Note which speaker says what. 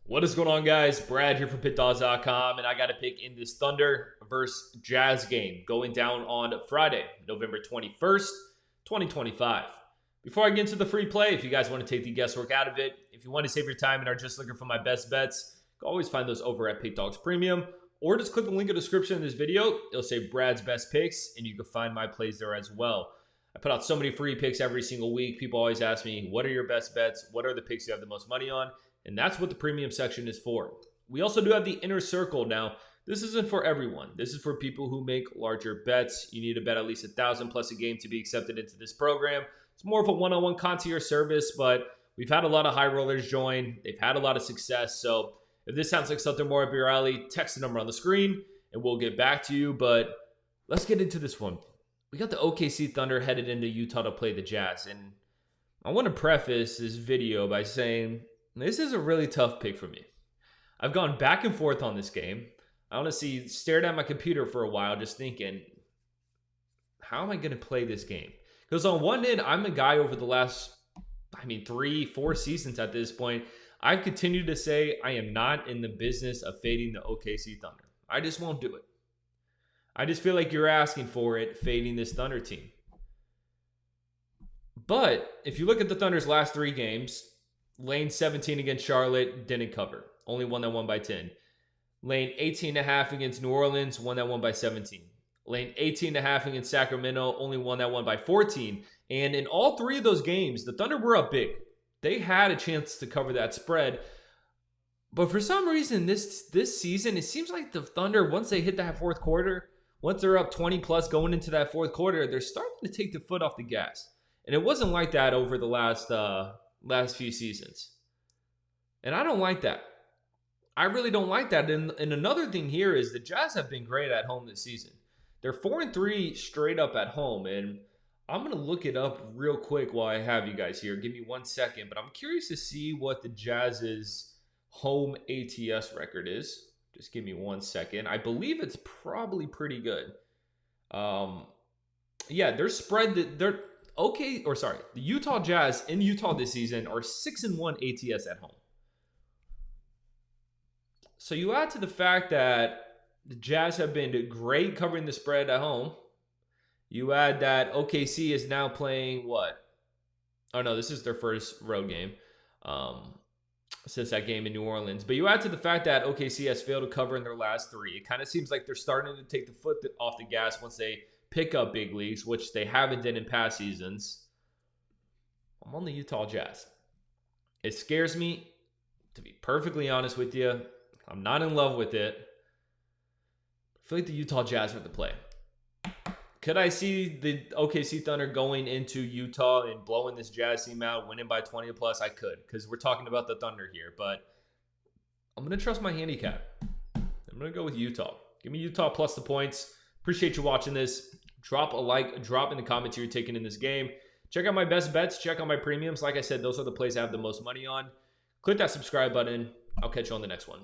Speaker 1: What is going on, guys? Brad here from Pickdawgz.com, and I got a pick in this Thunder versus Jazz game going down on Friday, November 21st, 2025. Before I get into the free play, if you guys want to take the guesswork out of it, if you want to save your time and are just looking for my best bets, you can always find those over at Pickdawgz Premium, or just click the link in the description in this video. It'll say Brad's best picks, and you can find my plays there as well. I put out so many free picks every single week. People always ask me, what are your best bets? What are the picks you have the most money on? And that's what the premium section is for. We also do have the inner circle. Now, this isn't for everyone. This is for people who make larger bets. You need to bet at least 1,000 plus a game to be accepted into this program. It's more of a one-on-one concierge service, but we've had a lot of high rollers join. They've had a lot of success. So if this sounds like something more up your alley, text the number on the screen and we'll get back to you. But let's get into this one. We got the OKC Thunder headed into Utah to play the Jazz. And I want to preface this video by saying this is a really tough pick for me. I've gone back and forth on this game. I honestly stared at my computer for a while just thinking, how am I going to play this game? Because on one end, I'm a guy over the last, 3-4 seasons at this point, I've continued to say I am not in the business of fading the OKC Thunder. I just won't do it. I just feel like you're asking for it, fading this Thunder team. But if you look at the Thunder's last 3 games, lane 17 against Charlotte, didn't cover. Only won that one by 10. Lane 18.5 against New Orleans, won that one by 17. Lane 18.5 against Sacramento, only won that one by 14. And in all 3 of those games, the Thunder were up big. They had a chance to cover that spread. But for some reason, this season, it seems like the Thunder, once they hit that fourth quarter, once they're up 20 plus going into that fourth quarter, they're starting to take the foot off the gas. And it wasn't like that over the last few seasons. And I don't like that. I really don't like that. And another thing here is the Jazz have been great at home this season. They're 4-3 straight up at home. And I'm going to look it up real quick while I have you guys here. Give me 1 second. But I'm curious to see what the Jazz's home ATS record is. Just give me 1 second. I believe it's probably pretty good. Yeah, they're spread. They're okay. Or sorry, the Utah Jazz in Utah this season are 6-1 ATS at home. So you add to the fact that the Jazz have been great covering the spread at home. You add that OKC is now playing what? Oh no, this is their first road game since that game in New Orleans. But you add to the fact that OKC has failed to cover in their last 3. It kind of seems like they're starting to take the foot off the gas once they pick up big leagues, which they haven't done in past seasons. I'm on the Utah Jazz. It scares me, to be perfectly honest with you. I'm not in love with it. I feel like the Utah Jazz are the play. Could I see the OKC Thunder going into Utah and blowing this Jazz team out, winning by 20 plus? I could, because we're talking about the Thunder here. But I'm going to trust my handicap. I'm going to go with Utah. Give me Utah plus the points. Appreciate you watching this. Drop a like, drop in the comments who you're taking in this game. Check out my best bets. Check out my premiums. Like I said, those are the plays I have the most money on. Click that subscribe button. I'll catch you on the next one.